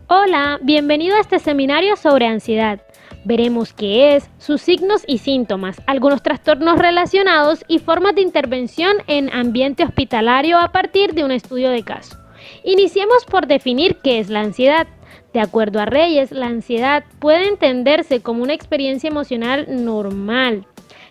Hola, bienvenido a este seminario sobre ansiedad. Veremos qué es, sus signos y síntomas, algunos trastornos relacionados y formas de intervención en ambiente hospitalario a partir de un estudio de caso. Iniciemos por definir qué es la ansiedad. De acuerdo a Reyes, la ansiedad puede entenderse como una experiencia emocional normal,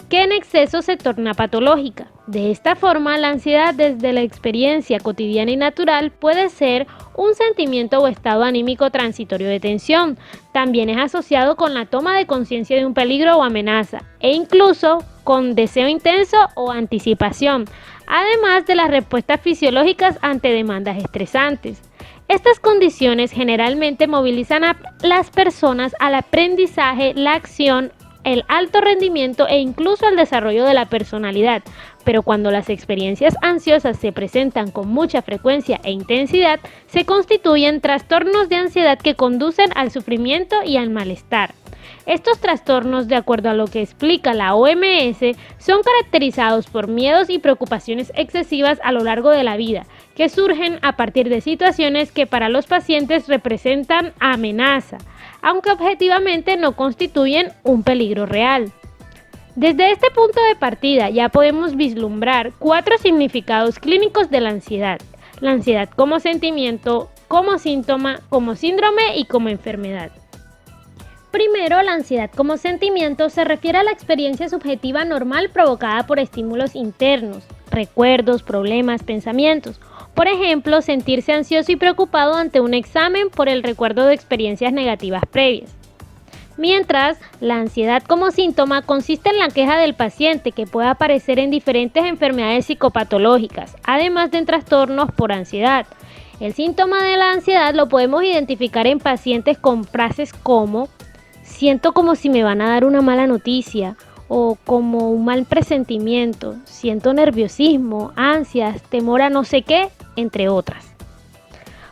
que en exceso se torna patológica. De esta forma, la ansiedad desde la experiencia cotidiana y natural puede ser un sentimiento o estado anímico transitorio de tensión. También es asociado con la toma de conciencia de un peligro o amenaza, e incluso con deseo intenso o anticipación, además de las respuestas fisiológicas ante demandas estresantes. Estas condiciones generalmente movilizan a las personas al aprendizaje, la acción, el alto rendimiento e incluso el desarrollo de la personalidad, pero cuando las experiencias ansiosas se presentan con mucha frecuencia e intensidad, se constituyen trastornos de ansiedad que conducen al sufrimiento y al malestar. Estos trastornos, de acuerdo a lo que explica la OMS, son caracterizados por miedos y preocupaciones excesivas a lo largo de la vida, que surgen a partir de situaciones que para los pacientes representan amenaza, aunque objetivamente no constituyen un peligro real. Desde este punto de partida ya podemos vislumbrar 4 significados clínicos de la ansiedad. La ansiedad como sentimiento, como síntoma, como síndrome y como enfermedad. Primero, la ansiedad como sentimiento se refiere a la experiencia subjetiva normal provocada por estímulos internos, recuerdos, problemas, pensamientos. Por ejemplo, sentirse ansioso y preocupado ante un examen por el recuerdo de experiencias negativas previas. Mientras, la ansiedad como síntoma consiste en la queja del paciente que puede aparecer en diferentes enfermedades psicopatológicas, además de en trastornos por ansiedad. El síntoma de la ansiedad lo podemos identificar en pacientes con frases como siento como si me van a dar una mala noticia o como un mal presentimiento, siento nerviosismo, ansias, temor a no sé qué, entre otras.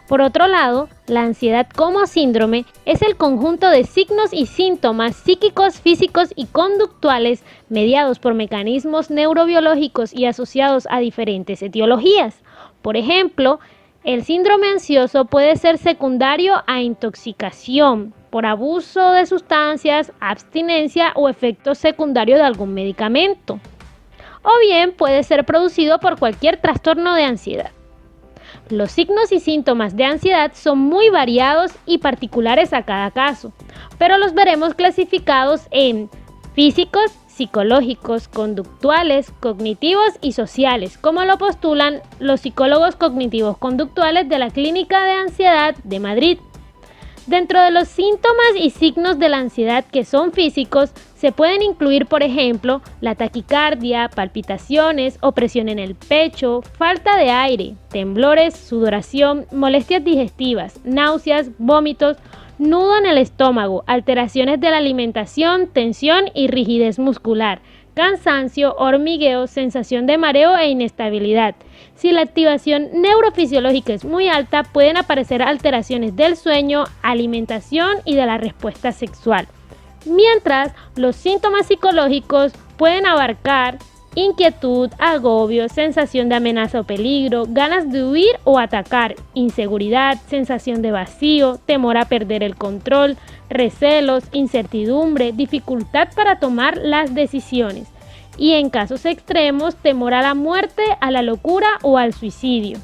Por otro lado, la ansiedad como síndrome es el conjunto de signos y síntomas psíquicos, físicos y conductuales mediados por mecanismos neurobiológicos y asociados a diferentes etiologías. Por ejemplo, el síndrome ansioso puede ser secundario a intoxicación por abuso de sustancias, abstinencia o efecto secundario de algún medicamento. O bien puede ser producido por cualquier trastorno de ansiedad. Los signos y síntomas de ansiedad son muy variados y particulares a cada caso, pero los veremos clasificados en físicos, psicológicos, conductuales, cognitivos y sociales, como lo postulan los psicólogos cognitivos conductuales de la Clínica de Ansiedad de Madrid. Dentro de los síntomas y signos de la ansiedad que son físicos, se pueden incluir, por ejemplo, la taquicardia, palpitaciones, opresión en el pecho, falta de aire, temblores, sudoración, molestias digestivas, náuseas, vómitos, nudo en el estómago, alteraciones de la alimentación, tensión y rigidez muscular, cansancio, hormigueo, sensación de mareo e inestabilidad. Si la activación neurofisiológica es muy alta, pueden aparecer alteraciones del sueño, alimentación y de la respuesta sexual. Mientras, los síntomas psicológicos pueden abarcar inquietud, agobio, sensación de amenaza o peligro, ganas de huir o atacar, inseguridad, sensación de vacío, temor a perder el control, recelos, incertidumbre, dificultad para tomar las decisiones y, en casos extremos, temor a la muerte, a la locura o al suicidio.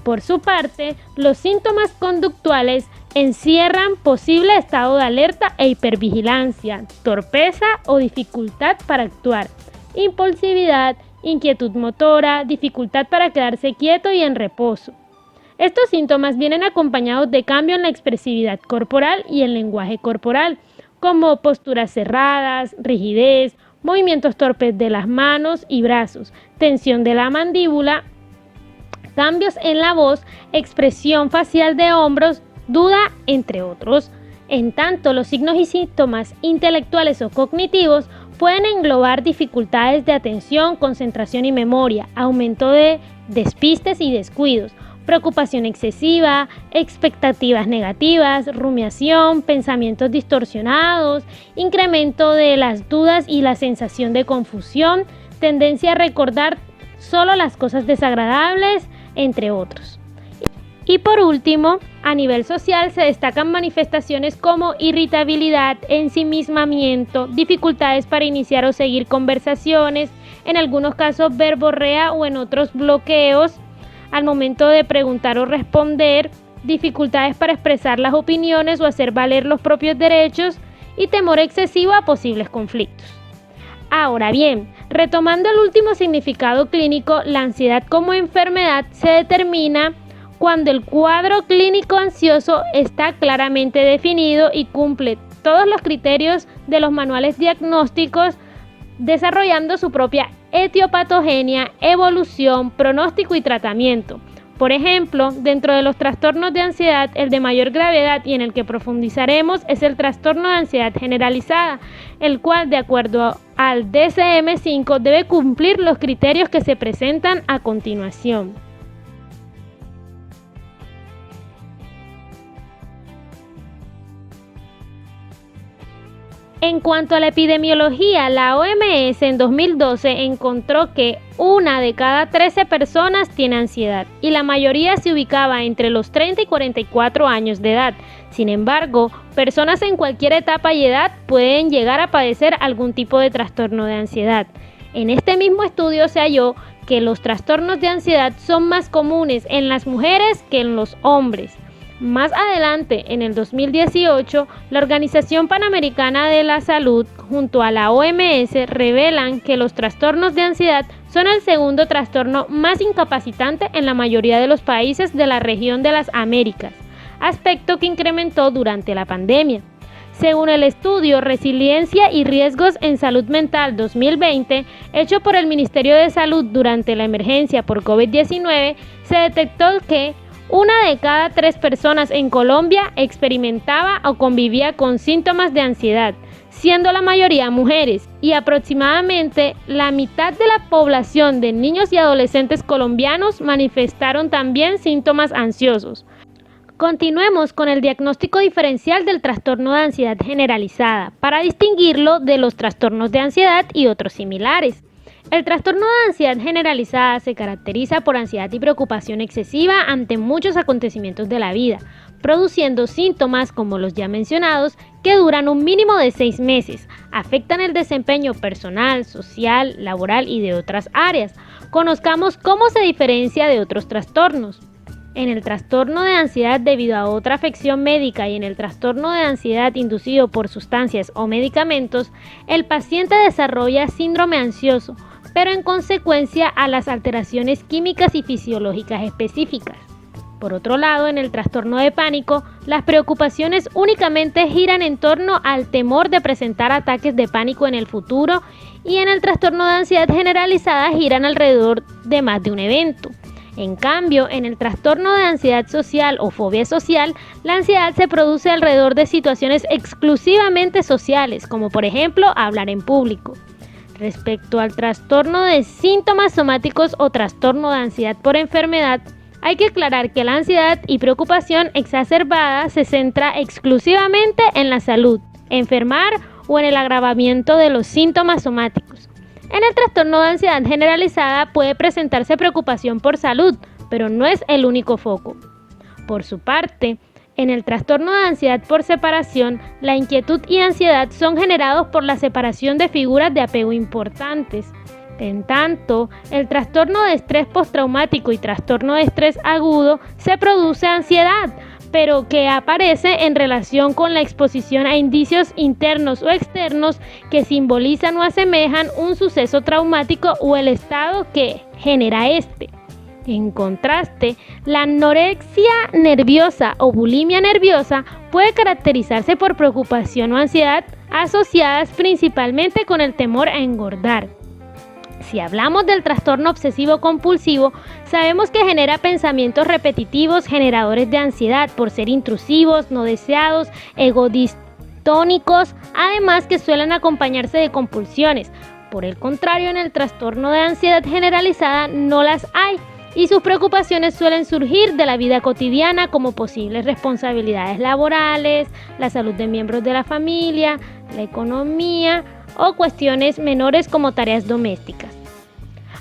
Por su parte, los síntomas conductuales encierran posible estado de alerta e hipervigilancia, torpeza o dificultad para actuar, impulsividad, inquietud motora, dificultad para quedarse quieto y en reposo. Estos síntomas vienen acompañados de cambio en la expresividad corporal y el lenguaje corporal, como posturas cerradas, rigidez, movimientos torpes de las manos y brazos, tensión de la mandíbula, cambios en la voz, expresión facial de hombros, duda, entre otros. En tanto, los signos y síntomas intelectuales o cognitivos pueden englobar dificultades de atención, concentración y memoria, aumento de despistes y descuidos, preocupación excesiva, expectativas negativas, rumiación, pensamientos distorsionados, incremento de las dudas y la sensación de confusión, tendencia a recordar solo las cosas desagradables, entre otros. Y por último, a nivel social se destacan manifestaciones como irritabilidad, ensimismamiento, dificultades para iniciar o seguir conversaciones, en algunos casos verborrea o en otros bloqueos al momento de preguntar o responder, dificultades para expresar las opiniones o hacer valer los propios derechos y temor excesivo a posibles conflictos. Ahora bien, retomando el último significado clínico, la ansiedad como enfermedad se determina cuando el cuadro clínico ansioso está claramente definido y cumple todos los criterios de los manuales diagnósticos, desarrollando su propia etiopatogenia, evolución, pronóstico y tratamiento. Por ejemplo, dentro de los trastornos de ansiedad, el de mayor gravedad y en el que profundizaremos es el trastorno de ansiedad generalizada, el cual, de acuerdo al DSM-5, debe cumplir los criterios que se presentan a continuación. En cuanto a la epidemiología, la OMS en 2012 encontró que 1 de cada 13 personas tiene ansiedad y la mayoría se ubicaba entre los 30 y 44 años de edad. Sin embargo, personas en cualquier etapa y edad pueden llegar a padecer algún tipo de trastorno de ansiedad. En este mismo estudio se halló que los trastornos de ansiedad son más comunes en las mujeres que en los hombres. Más adelante, en el 2018, la Organización Panamericana de la Salud junto a la OMS revelan que los trastornos de ansiedad son el segundo trastorno más incapacitante en la mayoría de los países de la región de las Américas, aspecto que incrementó durante la pandemia. Según el estudio Resiliencia y Riesgos en Salud Mental 2020, hecho por el Ministerio de Salud durante la emergencia por COVID-19, se detectó que 1 de cada 3 personas en Colombia experimentaba o convivía con síntomas de ansiedad, siendo la mayoría mujeres, y aproximadamente la mitad de la población de niños y adolescentes colombianos manifestaron también síntomas ansiosos. Continuemos con el diagnóstico diferencial del trastorno de ansiedad generalizada, para distinguirlo de los trastornos de ansiedad y otros similares. El trastorno de ansiedad generalizada se caracteriza por ansiedad y preocupación excesiva ante muchos acontecimientos de la vida, produciendo síntomas como los ya mencionados que duran un mínimo de 6 meses, afectan el desempeño personal, social, laboral y de otras áreas. Conozcamos cómo se diferencia de otros trastornos. En el trastorno de ansiedad debido a otra afección médica y en el trastorno de ansiedad inducido por sustancias o medicamentos, el paciente desarrolla síndrome ansioso, pero en consecuencia a las alteraciones químicas y fisiológicas específicas. Por otro lado, en el trastorno de pánico, las preocupaciones únicamente giran en torno al temor de presentar ataques de pánico en el futuro, y en el trastorno de ansiedad generalizada giran alrededor de más de un evento. En cambio, en el trastorno de ansiedad social o fobia social, la ansiedad se produce alrededor de situaciones exclusivamente sociales, como por ejemplo hablar en público. Respecto al trastorno de síntomas somáticos o trastorno de ansiedad por enfermedad, hay que aclarar que la ansiedad y preocupación exacerbada se centra exclusivamente en la salud, enfermar o en el agravamiento de los síntomas somáticos. En el trastorno de ansiedad generalizada puede presentarse preocupación por salud, pero no es el único foco. Por su parte, en el trastorno de ansiedad por separación, la inquietud y ansiedad son generados por la separación de figuras de apego importantes. En tanto, el trastorno de estrés postraumático y trastorno de estrés agudo se produce ansiedad, pero que aparece en relación con la exposición a indicios internos o externos que simbolizan o asemejan un suceso traumático o el estado que genera este. En contraste, la anorexia nerviosa o bulimia nerviosa puede caracterizarse por preocupación o ansiedad asociadas principalmente con el temor a engordar. Si hablamos del trastorno obsesivo compulsivo, sabemos que genera pensamientos repetitivos generadores de ansiedad por ser intrusivos, no deseados, egodistónicos, además que suelen acompañarse de compulsiones. Por el contrario, en el trastorno de ansiedad generalizada no las hay, y sus preocupaciones suelen surgir de la vida cotidiana como posibles responsabilidades laborales, la salud de miembros de la familia, la economía o cuestiones menores como tareas domésticas.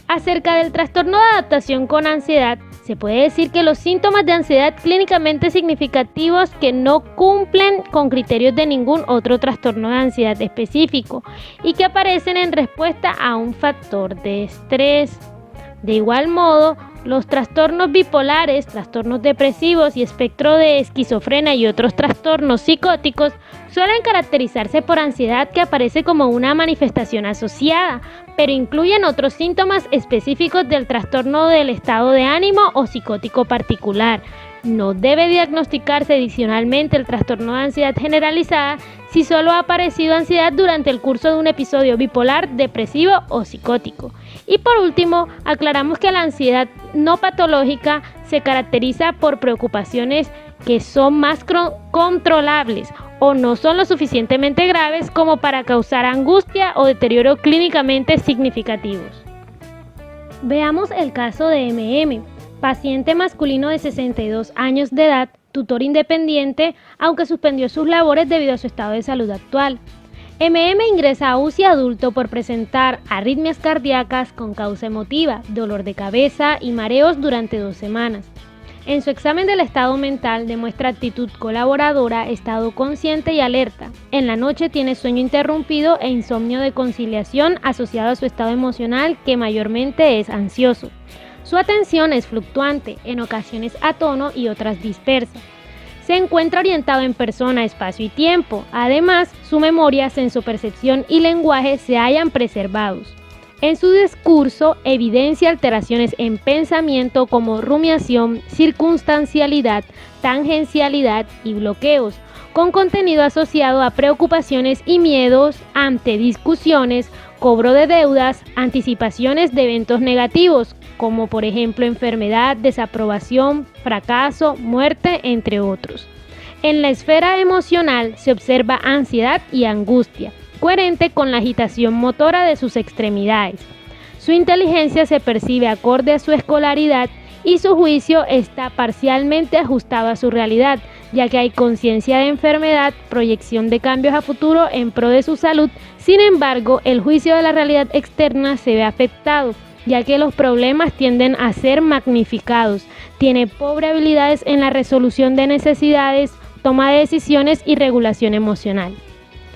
Acerca del trastorno de adaptación con ansiedad, Se puede decir que los síntomas de ansiedad clínicamente significativos que no cumplen con criterios de ningún otro trastorno de ansiedad específico y que aparecen en respuesta a un factor de estrés. De igual modo, los trastornos bipolares, trastornos depresivos y espectro de esquizofrenia y otros trastornos psicóticos suelen caracterizarse por ansiedad que aparece como una manifestación asociada, pero incluyen otros síntomas específicos del trastorno del estado de ánimo o psicótico particular. No debe diagnosticarse adicionalmente el trastorno de ansiedad generalizada si solo ha aparecido ansiedad durante el curso de un episodio bipolar, depresivo o psicótico. Y por último, aclaramos que la ansiedad no patológica se caracteriza por preocupaciones que son más controlables o no son lo suficientemente graves como para causar angustia o deterioro clínicamente significativos. Veamos el caso de MM, paciente masculino de 62 años de edad, tutor independiente, aunque suspendió sus labores debido a su estado de salud actual. MM ingresa a UCI adulto por presentar arritmias cardíacas con causa emotiva, dolor de cabeza y mareos durante 2 semanas. En su examen del estado mental demuestra actitud colaboradora, estado consciente y alerta. En la noche tiene sueño interrumpido e insomnio de conciliación asociado a su estado emocional que mayormente es ansioso. Su atención es fluctuante, en ocasiones a tono y otras dispersa. Se encuentra orientado en persona, espacio y tiempo. Además, su memoria, sensopercepción y lenguaje se hallan preservados. En su discurso evidencia alteraciones en pensamiento como rumiación, circunstancialidad, tangencialidad y bloqueos, con contenido asociado a preocupaciones y miedos ante discusiones, cobro de deudas, anticipaciones de eventos negativos, como por ejemplo enfermedad, desaprobación, fracaso, muerte, entre otros. En la esfera emocional se observa ansiedad y angustia, coherente con la agitación motora de sus extremidades. Su inteligencia se percibe acorde a su escolaridad y su juicio está parcialmente ajustado a su realidad, ya que hay conciencia de enfermedad, proyección de cambios a futuro en pro de su salud. Sin embargo, el juicio de la realidad externa se ve afectado, ya que los problemas tienden a ser magnificados. Tiene pobre habilidades en la resolución de necesidades, toma de decisiones y regulación emocional.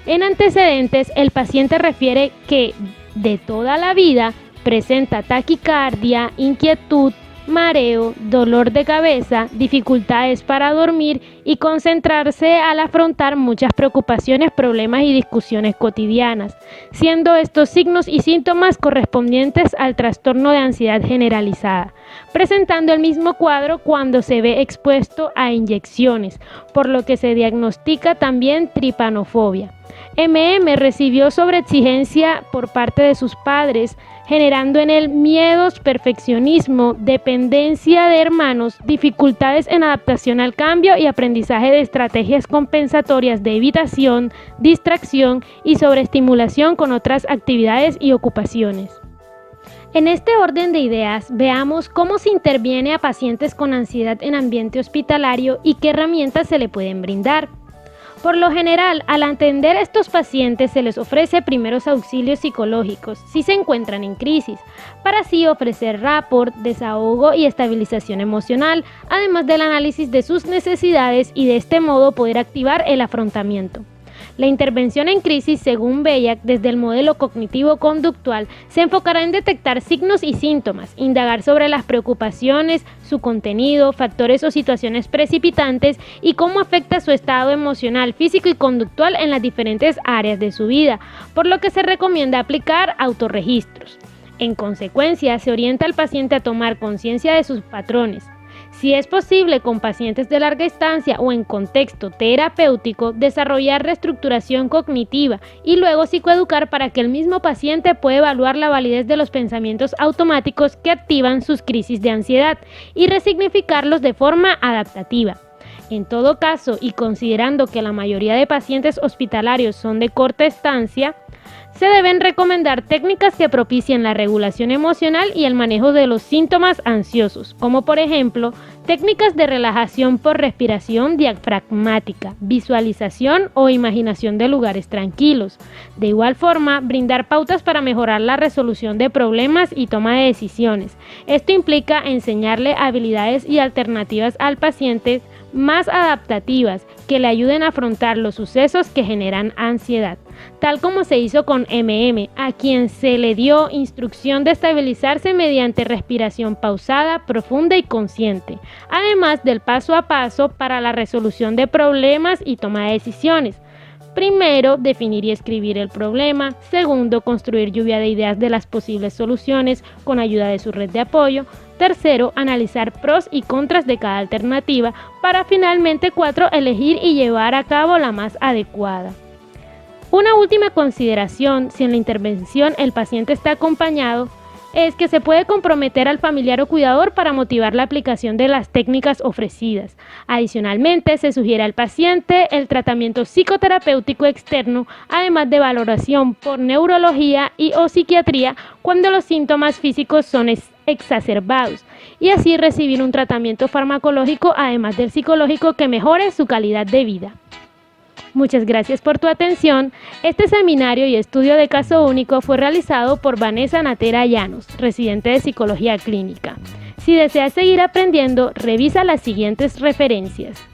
En antecedentes, el paciente refiere que de toda la vida presenta taquicardia, inquietud, mareo, dolor de cabeza, dificultades para dormir y concentrarse al afrontar muchas preocupaciones, problemas y discusiones cotidianas, siendo estos signos y síntomas correspondientes al trastorno de ansiedad generalizada, presentando el mismo cuadro cuando se ve expuesto a inyecciones, por lo que se diagnostica también tripanofobia. MM recibió sobreexigencia por parte de sus padres, generando en él miedos, perfeccionismo, dependencia de hermanos, dificultades en adaptación al cambio y aprendizaje de estrategias compensatorias de evitación, distracción y sobreestimulación con otras actividades y ocupaciones. En este orden de ideas, veamos cómo se interviene a pacientes con ansiedad en ambiente hospitalario y qué herramientas se le pueden brindar. Por lo general, al atender a estos pacientes se les ofrece primeros auxilios psicológicos si se encuentran en crisis, para así ofrecer rapport, desahogo y estabilización emocional, además del análisis de sus necesidades y de este modo poder activar el afrontamiento. La intervención en crisis, según Bellac, desde el modelo cognitivo-conductual, se enfocará en detectar signos y síntomas, indagar sobre las preocupaciones, su contenido, factores o situaciones precipitantes y cómo afecta su estado emocional, físico y conductual en las diferentes áreas de su vida, por lo que se recomienda aplicar autorregistros. En consecuencia, se orienta al paciente a tomar conciencia de sus patrones. Si es posible, con pacientes de larga estancia o en contexto terapéutico, desarrollar reestructuración cognitiva y luego psicoeducar para que el mismo paciente pueda evaluar la validez de los pensamientos automáticos que activan sus crisis de ansiedad y resignificarlos de forma adaptativa. En todo caso, y considerando que la mayoría de pacientes hospitalarios son de corta estancia, Se deben recomendar técnicas que propicien la regulación emocional y el manejo de los síntomas ansiosos, como por ejemplo, técnicas de relajación por respiración diafragmática, visualización o imaginación de lugares tranquilos. De igual forma, brindar pautas para mejorar la resolución de problemas y toma de decisiones. Esto implica enseñarle habilidades y alternativas al paciente más adaptativas que le ayuden a afrontar los sucesos que generan ansiedad, tal como se hizo con a quien se le dio instrucción de estabilizarse mediante respiración pausada, profunda y consciente, además del paso a paso para la resolución de problemas y toma de decisiones. Primero, definir y escribir el problema. Segundo, construir lluvia de ideas de las posibles soluciones con ayuda de su red de apoyo. Tercero, analizar pros y contras de cada alternativa para finalmente 4, elegir y llevar a cabo la más adecuada. Una última consideración, si en la intervención el paciente está acompañado, es que se puede comprometer al familiar o cuidador para motivar la aplicación de las técnicas ofrecidas. Adicionalmente, se sugiere al paciente el tratamiento psicoterapéutico externo, además de valoración por neurología y o psiquiatría cuando los síntomas físicos son exacerbados, y así recibir un tratamiento farmacológico además del psicológico que mejore su calidad de vida. Muchas gracias por tu atención. Este seminario y estudio de caso único fue realizado por Vanessa Natera Llanos, residente de Psicología Clínica. Si deseas seguir aprendiendo, revisa las siguientes referencias.